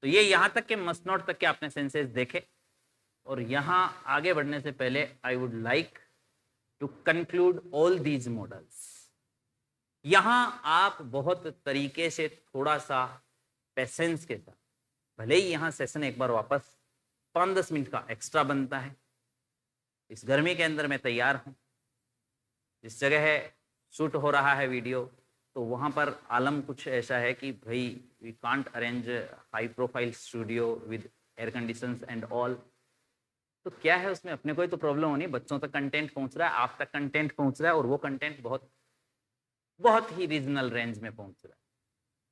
तो ये यहां तक के मस्ट नॉट तक के आपने सेंसेस देखे, और यहां आगे बढ़ने से पहले I would like to conclude all these models. यहां आप बहुत तरीके से थोड़ा सा पेशेंस के साथ, भले ही यहां सेशन एक बार वापस 5-10 मिनट का एक्स्ट्रा बनता है, इस गर्मी के अंदर मैं तैयार हूं। जिस जगह है शूट हो रहा है वीडियो, तो वहां पर आलम कुछ ऐसा है कि भाई we can't arrange high profile studio with air conditions and all. तो क्या है उसमें, अपने को ही तो प्रॉब्लम होनी, बच्चों तक कंटेंट पहुंच रहा है, आप तक कंटेंट पहुंच रहा है, और वो कंटेंट बहुत बहुत ही रीजनल रेंज में पहुंच रहा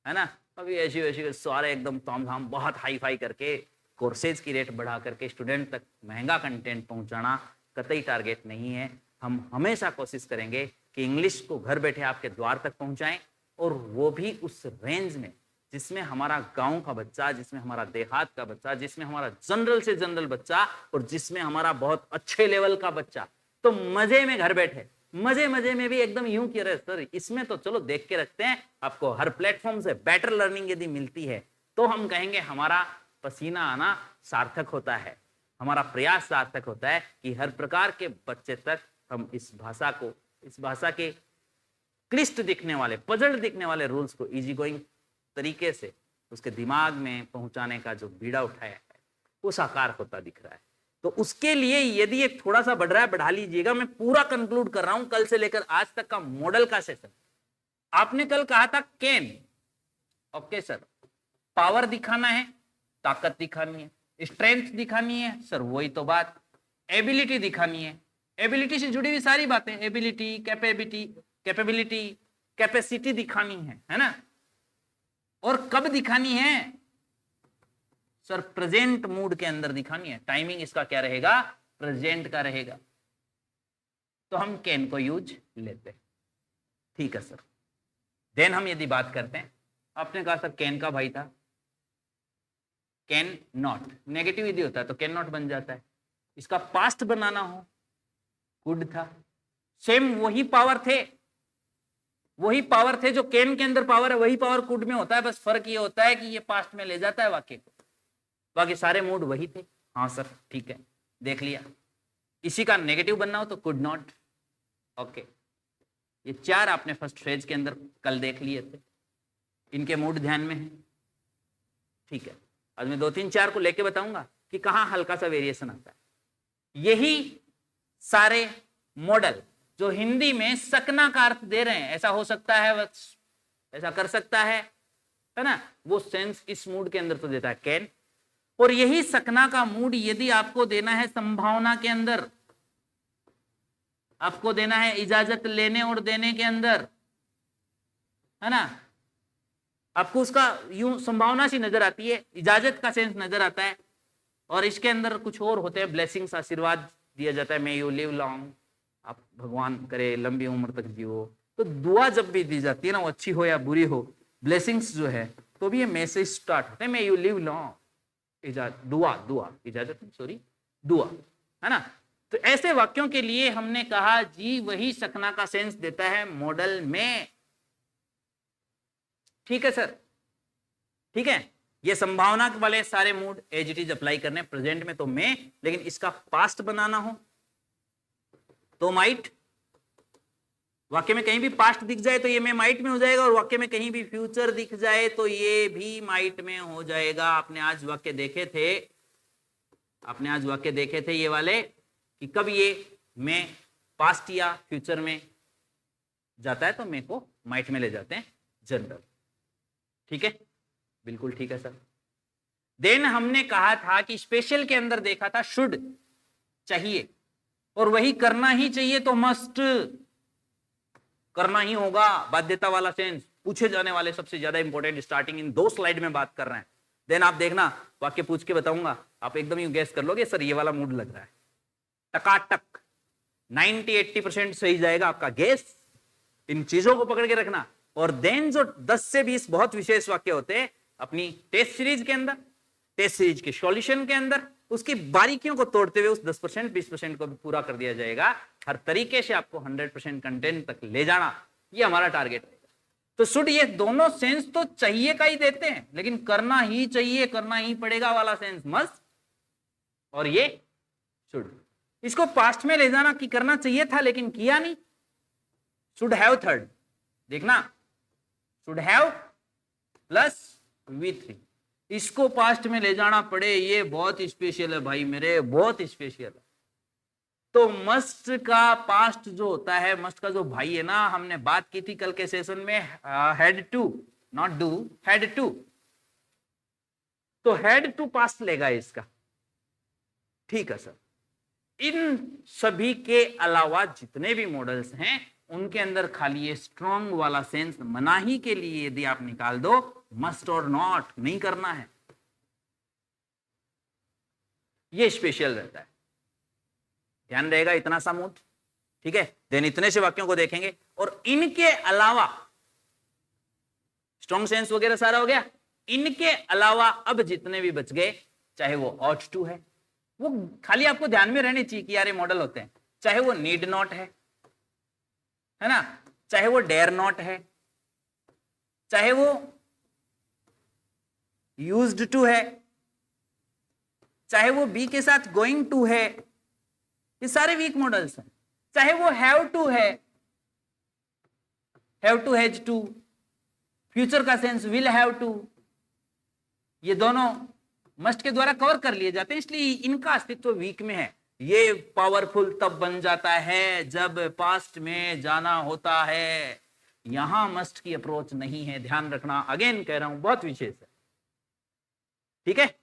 है ना। अभी ऐसी वैसी सारे एकदम तामझाम बहुत हाई फाई करके कोर्सेज की रेट बढ़ा करके स्टूडेंट तक महंगा कंटेंट पहुंचाना कतई टारगेट नहीं है। हम हमेशा कोशिश करेंगे कि इंग्लिश को घर बैठे आपके द्वार तक पहुंचाएं, और वो भी उस रेंज में जिसमें हमारा गांव का बच्चा, जिसमें हमारा देहात का बच्चा, जिसमें हमारा जनरल से जनरल बच्चा, और जिसमें हमारा बहुत अच्छे लेवल का बच्चा तो मजे में घर बैठे, मजे मजे में भी एकदम यूं कि अरे सर इसमें तो चलो देख के रखते हैं, आपको हर प्लेटफॉर्म से बेटर लर्निंग यदि मिलती है तो हम कहेंगे हमारा पसीना आना सार्थक होता है, हमारा प्रयास सार्थक होता है कि हर प्रकार के बच्चे तक हम इस भाषा को, इस भाषा के क्लिष्ट दिखने वाले, पजल दिखने वाले रूल्स को इजी गोइंग तरीके से उसके दिमाग में पहुंचाने का जो बीड़ा उठाया है वो साकार होता दिख रहा है। तो उसके लिए यदि एक थोड़ा सा बढ़ रहा है बढ़ा लीजिएगा। मैं पूरा कंक्लूड कर रहा हूं कल से लेकर आज तक का मॉडल का सेशन। आपने कल कहा था कैन, ओके सर, पावर दिखाना है, ताकत दिखानी है, स्ट्रेंथ दिखानी है, सर वही तो बात, एबिलिटी दिखानी है, एबिलिटी से जुड़ी हुई सारी बातें, एबिलिटी, कैपेबिलिटी, कैपेसिटी दिखानी है ना। और कब दिखानी है सर, प्रेजेंट मूड के अंदर दिखानी है। टाइमिंग इसका क्या रहेगा, प्रेजेंट का रहेगा। तो हम कैन को यूज लेते हैं, ठीक है सर। देन हम यदि बात करते हैं, आपने कहा सर कैन का भाई था, कैन नॉट नेगेटिव यदि होता है तो कैन नॉट बन जाता है। इसका पास्ट बनाना हो, कुड था, सेम वही पावर थे, वही पावर थे जो कैन के अंदर पावर है, वही पावर कुड में होता है। बस फर्क ये होता है कि ये पास्ट में ले जाता है वाक्य को, बाकी सारे मूड वही थे। हाँ सर ठीक है, देख लिया। इसी का नेगेटिव बनना हो तो कुड नॉट, ओके। ये चार आपने फर्स्ट फ्रेज के अंदर कल देख लिए थे, इनके मूड ध्यान में है, ठीक है। आज मैं 2-3-4 को लेके बताऊंगा कि कहां हल्का सा वेरिएशन आता है। यही सारे मॉडल जो हिंदी में सकना का अर्थ दे रहे हैं, ऐसा हो सकता है, ऐसा कर सकता है ना, वो सेंस इस मूड के अंदर तो देता है कैन। और यही सकना का मूड यदि आपको देना है संभावना के अंदर, आपको देना है इजाजत लेने और देने के अंदर, है ना, आपको उसका यूं संभावना सी नजर आती है, इजाजत का सेंस नजर आता है, और इसके अंदर कुछ और होते हैं, ब्लेसिंग्स, आशीर्वाद दिया जाता है, मे यू लिव लॉन्ग, आप भगवान करे लंबी उम्र तक जियो। तो दुआ जब भी दी जाती है ना, वो अच्छी हो या बुरी हो, ब्लेसिंग्स जो है तो भी ये मैसेज स्टार्ट होते हैं, मे यू लिव लॉन्ग, दुआ, दुआ, इजाजत सॉरी, दुआ, है ना। तो ऐसे वाक्यों के लिए हमने कहा जी वही सकना का सेंस देता है मॉडल में, ठीक है सर, ठीक है। ये संभावना वाले सारे mood as it is apply करने, प्रेजेंट में तो में, लेकिन इसका पास्ट बनाना हो तो माइट, वाक्य में कहीं भी पास्ट दिख जाए तो ये में माइट में हो जाएगा, और वाक्य में कहीं भी फ्यूचर दिख जाए तो ये भी माइट में हो जाएगा। आपने आज वाक्य देखे थे, आपने आज वाक्य देखे थे ये वाले कि कब ये में पास्ट या फ्यूचर में जाता है तो में को माइट में ले जाते हैं जनरल, ठीक है, बिल्कुल ठीक है सर। देन हमने कहा था कि स्पेशल के अंदर देखा था शुड, चाहिए, और वही करना ही चाहिए तो मस्ट, करना ही होगा, बाध्यता वाला सेंस, पूछे जाने वाले सबसे ज्यादा इंपॉर्टेंट, स्टार्टिंग इन 2 स्लाइड में बात कर रहे हैं। देन आप देखना वाक्य पूछ के बताऊंगा, आप एकदम ही गैस कर लोगे सर ये वाला मूड लग रहा है, टकाटक 90-80% सही जाएगा आपका गैस। इन चीजों को पकड़ के रखना। और देन जो 10 से 20 बहुत विशेष वाक्य होते हैं अपनी टेस्ट सीरीज के अंदर, टेस्ट सीरीज के सॉल्यूशन के अंदर, उसकी बारीकियों को तोड़ते हुए उस 10% 20% को भी पूरा कर दिया जाएगा। हर तरीके से आपको 100% कंटेंट तक ले जाना, ये हमारा टारगेट रहेगा। तो शुड ये दोनों सेंस तो चाहिए का ही देते हैं, लेकिन करना ही चाहिए, करना ही पड़ेगा वाला सेंस मस्ट, और ये शुड। इसको पास्ट में ले जाना कि करना चाहिए था लेकिन किया नहीं, शुड हैव थर्ड, देखना शुड हैव प्लस V3, इसको पास्ट में ले जाना पड़े, ये बहुत स्पेशल है भाई मेरे, बहुत स्पेशल है। तो मस्ट का पास्ट जो होता है, मस्ट का जो भाई है ना, हमने बात की थी कल के सेशन में, had to, not do, had to, तो हैड टू पास्ट लेगा इसका, ठीक है सर। इन सभी के अलावा जितने भी मॉडल्स हैं उनके अंदर खाली ये स्ट्रॉन्ग वाला सेंस मनाही के लिए यदि आप निकाल दो, मस्ट और नॉट नहीं करना है, ये स्पेशल रहता है, ध्यान रहेगा इतना सा मूड, ठीक है। देन इतने से वाक्यों को देखेंगे, और इनके अलावा स्ट्रॉन्ग सेंस वगैरह सारा हो गया, इनके अलावा अब जितने भी बच गए, चाहे वो ऑट टू है, वो खाली आपको ध्यान में रहने चाहिए कि यार ये मॉडल होते हैं, चाहे वो नीड नॉट है ना, चाहे वो डेयर नॉट है, चाहे वो यूज्ड टू है, चाहे वो बी के साथ गोइंग टू है, ये सारे वीक मॉडल्स हैं, चाहे वो हैव टू है, have to, has to, future का सेंस विल हैव टू, ये दोनों मस्ट के द्वारा कवर कर लिए जाते हैं, इसलिए इनका अस्तित्व वीक में है। ये पावरफुल तब बन जाता है जब पास्ट में जाना होता है, यहां मस्ट की अप्रोच नहीं है, ध्यान रखना, अगेन कह रहा हूं बहुत विशेष है, ठीक है,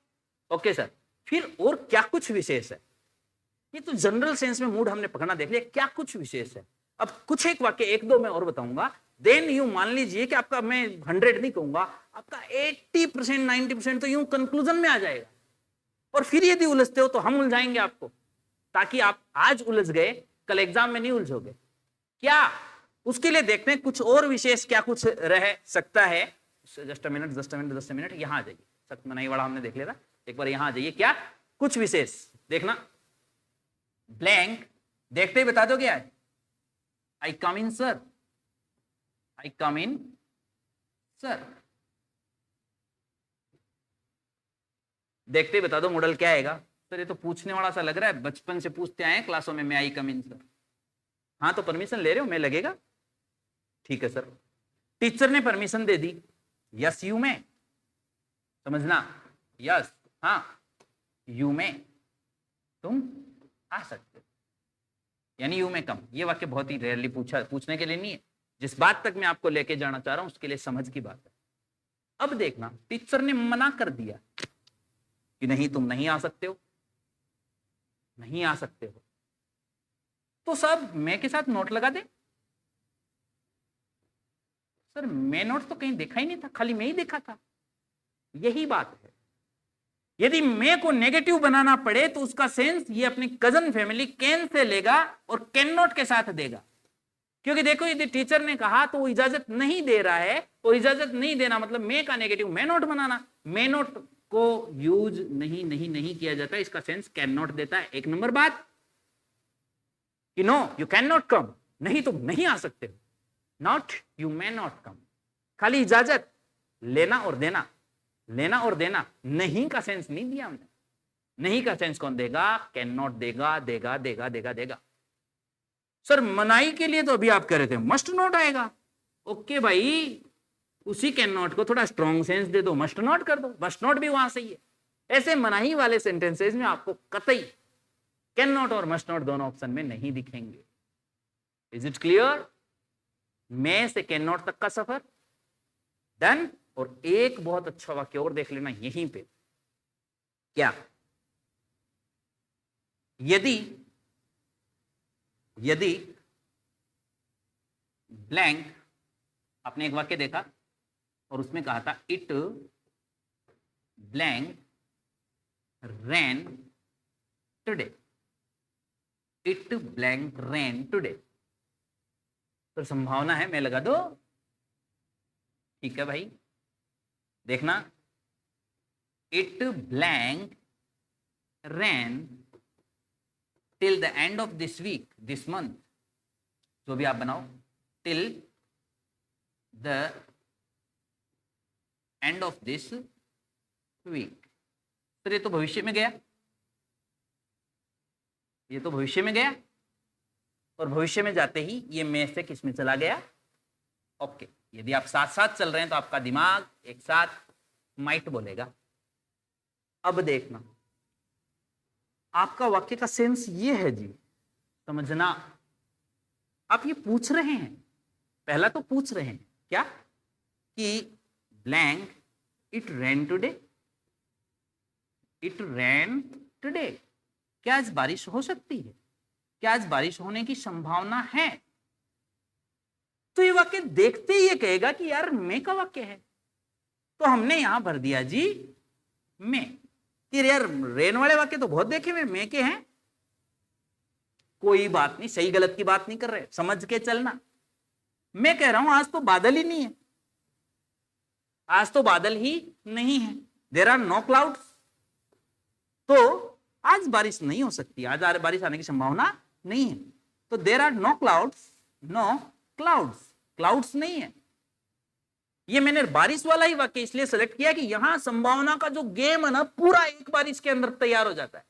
ओके सर। फिर और क्या कुछ विशेष है, ये तो जनरल सेंस में मूड हमने पकड़ना देख लिया, क्या कुछ विशेष है। अब कुछ एक वाक्य एक दो मैं और बताऊंगा, देन यूं मान लीजिए कि आपका, मैं 100 नहीं कहूंगा, आपका 80% 90% तो यूं कंक्लूजन में आ जाएगा, और फिर यदि उलझते हो तो हम उलझाएंगे आपको, ताकि आप आज उलझ गए कल एग्जाम में नहीं उलझोगे। क्या उसके लिए देखते हैं कुछ और विशेष क्या कुछ रह सकता है। जस्ट अ मिनट, यहां आ जाइए, सख्त मनाही वाला हमने देख लिया था, एक बार यहां आ जाइए, क्या कुछ विशेष देखना, ब्लैंक देखते ही बता दोगे आज, आई कम इन सर, आई कम इन सर, देखते ही बता दो मॉडल क्या आएगा। सर ये तो पूछने वाला सा लग रहा है, बचपन से पूछते आए क्लासों में, मैं आई कम इन सर, हाँ तो परमिशन ले रहे हो, मैं लगेगा, ठीक है सर। टीचर ने permission they the, yes you में, समझना, यस हाँ यू में तुम आ सकते हो, यानी यू में कम। ये वाक्य बहुत ही रेयरली पूछने के लिए नहीं है, जिस बात तक मैं आपको लेके जाना चाह रहा हूं उसके लिए समझ की बात है। अब देखना, टीचर ने मना कर दिया कि नहीं तुम नहीं आ सकते हो, नहीं आ सकते हो, तो सब मैं के साथ नोट लगा दे। सर मैं नोट तो कहीं देखा ही नहीं था, खाली मैं ही देखा था, यही बात है। यदि मैं को नेगेटिव बनाना पड़े तो उसका सेंस ये अपनी कजन फैमिली कैन से लेगा और कैन नॉट के साथ देगा, क्योंकि देखो यदि टीचर ने कहा तो वो इजाजत नहीं दे रहा है, और इजाजत नहीं देना मतलब मैं का नेगेटिव मैं नॉट बनाना, मैं नॉट को यूज नहीं किया जाता, इसका सेंस कैन नॉट देता है। एक नंबर बात कि no you can not come, नहीं तुम नहीं आ सकते हो, not you may not come, खाली इजाजत, लेना और देना, लेना और देना, नहीं का सेंस नहीं दिया हमने। नहीं का सेंस कौन देगा, कैन नॉट देगा, देगा देगा देगा देगा। सर मनाई के लिए तो अभी आप कह रहे थे मस्ट नॉट आएगा, ओके भाई उसी कैन नॉट को थोड़ा स्ट्रॉन्ग सेंस दे दो, मस्ट नॉट कर दो, मस्ट नॉट भी वहां सही है। ऐसे मनाही वाले सेंटेंसेस में आपको कतई कैन नॉट और मस्ट नॉट दोनों ऑप्शन में नहीं दिखेंगे। Is it clear? मैं से कैन नॉट तक का सफर डन। और एक बहुत अच्छा वाक्य और देख लेना यहीं पे, क्या यदि यदि ब्लैंक, आपने एक वाक्य देखा और उसमें कहा था it blank rain today, it blank rain today, तो संभावना है मैं लगा दो, ठीक है भाई। देखना it blank rain till the end of this week, this month, जो भी आप बनाओ, till the end of this week. Sir ये तो भविष्य में गया, ये तो भविष्य में गया, और भविष्य में जाते ही ये मे से किस में चला गया? ओके, यदि आप साथ साथ चल रहे हैं तो आपका दिमाग एक साथ माइट बोलेगा। अब देखना, आपका वाक्य का सेंस ये है जी, समझना। आप ये पूछ रहे हैं, पहला तो पूछ रहे हैं क्या कि blank it rain today, it rain today, क्या आज बारिश हो सकती है, क्या आज बारिश होने की संभावना है? तो ये वाक्य देखते ही ये कहेगा कि यार मे का वाक्य है, तो हमने यहां भर दिया जी मे। यार रेन वाले वाक्य तो बहुत देखे हुए, मे के हैं। कोई बात नहीं, सही गलत की बात नहीं कर रहे, समझ के चलना। मैं कह रहा हूं आज तो बादल ही नहीं है, आज तो बादल ही नहीं है, देयर आर नो क्लाउड्स, तो आज बारिश नहीं हो सकती, आज बारिश आने की संभावना नहीं है। तो there are no clouds, no clouds, clouds नहीं है। ये मैंने बारिश वाला ही वाक्य इसलिए सेलेक्ट किया कि यहां संभावना का जो गेम है ना, पूरा एक बार इसके अंदर तैयार हो जाता है।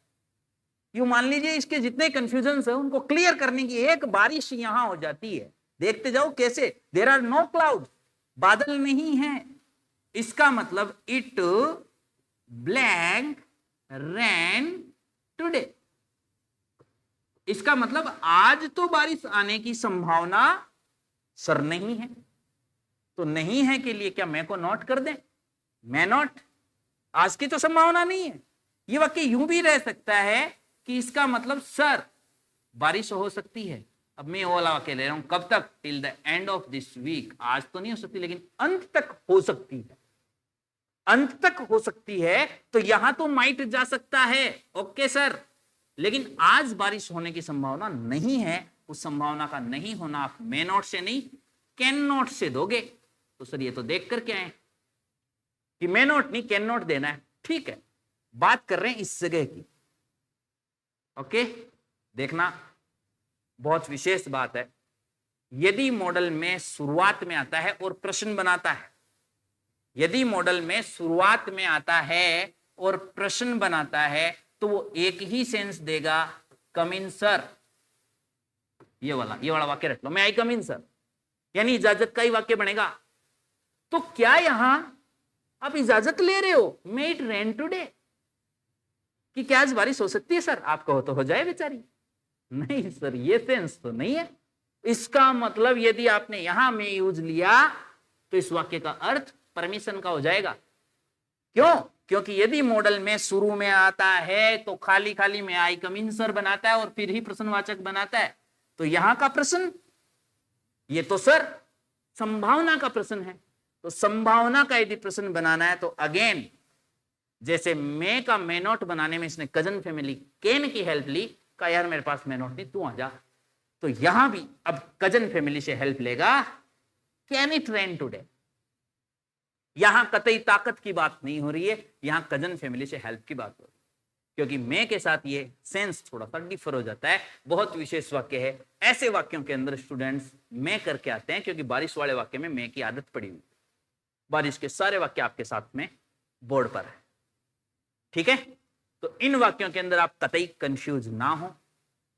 यू मान लीजिए इसके जितने कंफ्यूजन है उनको क्लियर करने की एक बारिश यहां हो जाती है। देखते जाओ कैसे। देयर आर नो क्लाउड, बादल नहीं है, इसका मतलब इट ब्लैंक रैन टुडे, इसका मतलब आज तो बारिश आने की संभावना सर नहीं है। तो नहीं है के लिए क्या मैं को नोट कर दें? मैं नॉट, आज की तो संभावना नहीं है। ये वाक्य यूं भी रह सकता है कि इसका मतलब सर बारिश हो सकती है। अब मैं वो वाला वाक्य ले रहा हूं, कब तक? Till the end of this week, आज तो नहीं हो सकती लेकिन अंत तक हो सकती है, अंत तक हो सकती है। तो यहां तो माइट जा सकता है, ओके सर, लेकिन आज बारिश होने की संभावना नहीं है। उस संभावना का नहीं होना आप मे नॉट से नहीं कैन नॉट से दोगे। तो सर ये तो देख कर क्या है कि मे नॉट नहीं कैन नॉट देना है, ठीक है, बात कर रहे हैं इस जगह की। ओके, देखना बहुत विशेष बात है। यदि मॉडल में शुरुआत में आता है और प्रश्न बनाता है, यदि मॉडल में शुरुआत में आता है और प्रश्न बनाता है तो वो एक ही सेंस देगा, कम इन सर। ये वाला वाक्य रख लो, मैं आई कम इन सर, यानी इजाजत का ही वाक्य बनेगा। तो क्या यहां आप इजाजत ले रहे हो, मे इट रेन टुडे, कि क्या आज बारिश हो सकती है सर? आप कहो तो हो जाए बेचारी। नहीं सर, ये सेंस तो नहीं है। इसका मतलब यदि आपने यहां में यूज लिया तो इस वाक्य का अर्थ परमिशन का हो जाएगा। क्यों? क्योंकि यदि मॉडल में शुरू में आता है तो खाली खाली में आई कम इन सर बनाता है और फिर ही प्रश्नवाचक बनाता है। तो यहां का प्रश्न, ये तो सर संभावना का प्रश्न है, तो संभावना का यदि प्रश्न बनाना है तो अगेन जैसे मे का मे नॉट बनाने में इसने कजन फैमिली कैन की हेल्प ली, का यार मेरे पास मे नॉट नहीं, तू आ जा। तो यहां भी अब कजन फैमिली से हेल्प लेगा, कैन इट रेन टुडे। यहां कतई ताकत की बात नहीं हो रही है, यहां कजन फैमिली से हेल्प की बात हो रही है, क्योंकि मे के साथ ये सेंस थोड़ा सा डिफर हो जाता है। बहुत विशेष वाक्य है, ऐसे वाक्यों के अंदर स्टूडेंट्स मे करके आते हैं, क्योंकि बारिश वाले वाक्य में मे की आदत पड़ी हुई। बारिश के सारे वाक्य आपके साथ में बोर्ड पर है, ठीक है। तो इन वाक्यों के अंदर आप कतई कंफ्यूज ना हो।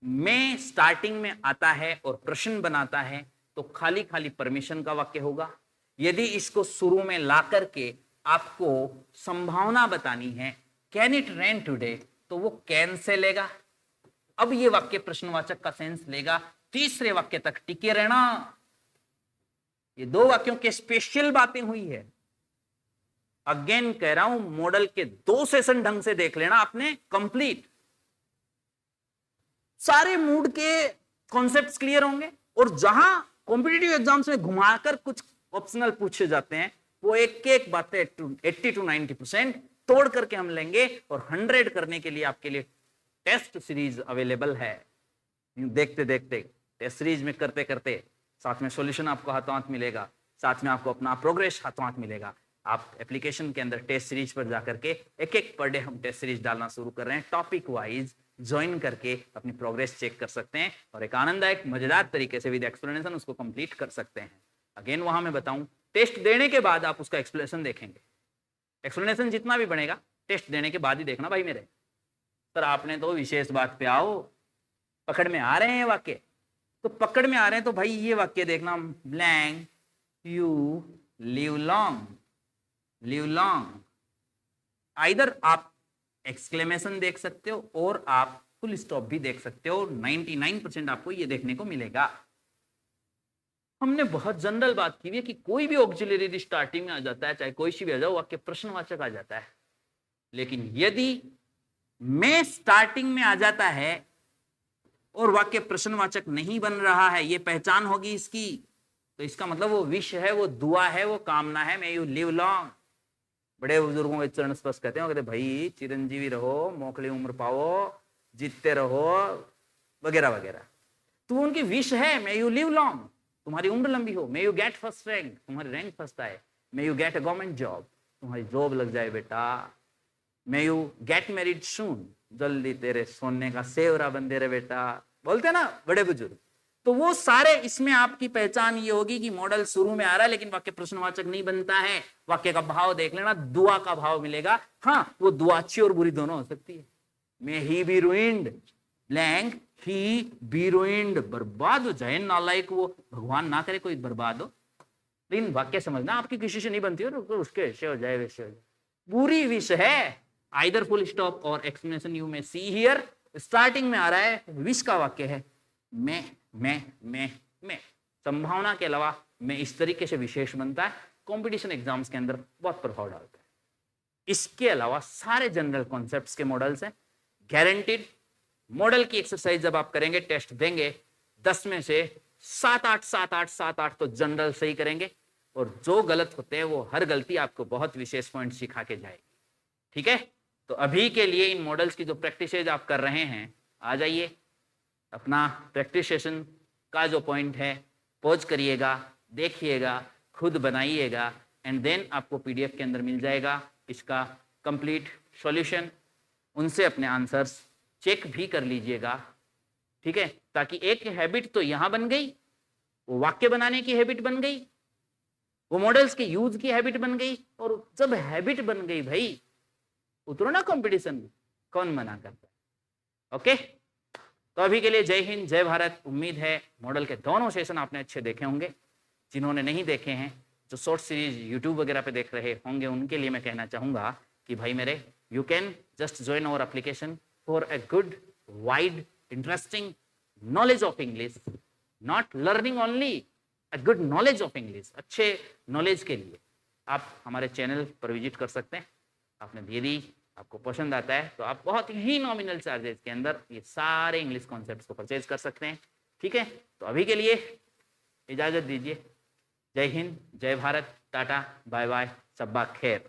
मे स्टार्टिंग में आता है और प्रश्न बनाता है तो खाली खाली परमिशन का वाक्य होगा। यदि इसको शुरू में ला करके आपको संभावना बतानी है, कैन इट रेन टुडे, तो वो कैन से लेगा। अब ये वाक्य प्रश्नवाचक का सेंस लेगा, तीसरे वाक्य तक टिके रहना। ये दो वाक्यों के स्पेशल बातें हुई है। अगेन कह रहा हूं, मॉडल के 2 सेशन ढंग से देख लेना आपने कंप्लीट, सारे मूड के कॉन्सेप्ट्स क्लियर होंगे। और जहां कॉम्पिटिटिव एग्जाम्स में घुमाकर कुछ ऑप्शनल पूछे जाते हैं, वो एक एक बातें 80 to 90% तोड़ करके हम लेंगे, और 100 करने के लिए आपके लिए टेस्ट सीरीज अवेलेबल है। देखते देखते टेस्ट सीरीज में करते करते साथ में सॉल्यूशन आपको हाथों हाथ मिलेगा, साथ में आपको अपना प्रोग्रेस हाथों हाथ मिलेगा। आप एप्लीकेशन के अंदर टेस्ट सीरीज पर जाकर के एक एक पर डे हम टेस्ट सीरीज डालना शुरू कर रहे हैं, टॉपिक वाइज ज्वाइन करके अपनी प्रोग्रेस चेक कर सकते हैं और एक आनंददायक मजेदार तरीके से विद एक्सप्लेनेशन उसको कंप्लीट कर सकते हैं। अगेन वहां मैं बताऊं, टेस्ट देने के बाद आप उसका एक्सप्लेनेशन देखेंगे। एक्सप्लेनेशन जितना भी बनेगा टेस्ट देने के बाद ही देखना भाई मेरे। सर आपने तो विशेष बात पे आओ, पकड़ में आ रहे हैं वाक्य, तो पकड़ में आ रहे हैं तो भाई ये वाक्य देखना, blank you live long, live long. Either आप एक्सक्लेमेशन देख सकते हो और आप फुल स्टॉप भी देख सकते हो। 99% आपको ये देखने को मिलेगा। हमने बहुत जनरल बात की है कि कोई भी ऑक्सिलरी स्टार्टिंग में आ जाता है, चाहे कोई सी भी आ जाओ, वाक्य प्रश्नवाचक आ जाता है। लेकिन यदि मैं स्टार्टिंग में आ जाता है और वाक्य प्रश्नवाचक नहीं बन रहा है, ये पहचान होगी इसकी, तो इसका मतलब वो विश है, वो दुआ है, वो कामना है, मे यू लिव लॉन्ग। बड़े बुजुर्गों के चरण स्पर्श कहते हैं, कहते भाई चिरंजीवी रहो, मोखली उम्र पाओ, जीतते रहो, वगैरह वगैरह। तो उनकी विश है, मे यू लिव लॉन्ग, तुम्हारी उम्र लंबी हो, may you get first rank, तुम्हारी रैंक फर्स्ट आए, may you get a government job, तुम्हारी जॉब लग जाए बेटा, मे यू गेट मैरिड सून, जल्दी तेरे सोने का सेवरा बंदे रे बेटा, बोलते ना बड़े बुजुर्ग। तो वो सारे इसमें आपकी पहचान ये होगी कि मॉडल शुरू में आ रहा है लेकिन वाक्य प्रश्नवाचक नहीं बनता है। वाक्य का भाव देख लेना, दुआ का भाव मिलेगा। हाँ, वो दुआ अच्छी और बुरी दोनों हो सकती है। मे ही बी रूइंड, ब्लैंक ही बी रूइंड, बर्बाद हो जाए नालायक वो, भगवान ना करे कोई बर्बाद हो। लेकिन वाक्य समझना, आपकी किसी से नहीं बनती हो तो उसके ऐसे हो जाए वैसे हो जाए। बुरी विश है, आइदर फुल स्टॉप और एक्सप्लेनेशन यू में सी हियर। स्टार्टिंग में आ रहा है, विश का वाक्य है, मैं। संभावना के अलावा मैं इस तरीके से विशेष बनता है, कंपटीशन एग्जाम्स के अंदर बहुत प्रभाव डालता है। इसके अलावा सारे जनरल कॉन्सेप्ट्स के मॉडल्स हैं, गारंटीड। मॉडल की एक्सरसाइज जब आप करेंगे, टेस्ट देंगे, 10 में से 7-8 तो जनरल सही करेंगे, और जो गलत होते हैं वो हर गलती आपको बहुत विशेष पॉइंट सिखा के जाएगी। ठीक है, तो अभी के लिए इन मॉडल्स की जो प्रैक्टिसेज आप कर रहे हैं, आ जाइए अपना प्रैक्टिस सेशन का जो पॉइंट है पॉज करिएगा, देखिएगा, खुद बनाइएगा, एंड देन आपको पीडीएफ के अंदर मिल जाएगा इसका कंप्लीट सॉल्यूशन। उनसे अपने आंसर्स चेक भी कर लीजिएगा, ठीक है, ताकि एक हैबिट तो यहां बन गई, वो वाक्य बनाने की हैबिट बन गई, वो मॉडल्स के यूज की हैबिट बन गई, और जब हैबिट बन गई भाई, उतरो ना कंपटीशन में, कौन मना करता है। ओके, तो अभी के लिए जय हिंद, जय भारत। उम्मीद है मॉडल के दोनों सेशन आपने अच्छे देखे होंगे। जिन्होंने नहीं देखे हैं, जो शॉर्ट सीरीज यूट्यूब वगैरह पे देख रहे होंगे, उनके लिए मैं कहना चाहूंगा कि भाई मेरे, you can just join our application for a good wide interesting knowledge of English, not learning only, a good knowledge of English. अच्छे नॉलेज के लिए आप हमारे चैनल पर विजिट कर सकते हैं। आपने दे दी, आपको पसंद आता है, तो आप बहुत ही नॉमिनल चार्जेस के अंदर ये सारे इंग्लिश कॉन्सेप्ट्स को परचेज कर सकते हैं। ठीक है, तो अभी के लिए इजाजत दीजिए। जय हिंद, जय भारत, टाटा, बाय बाय, शब्बा खैर।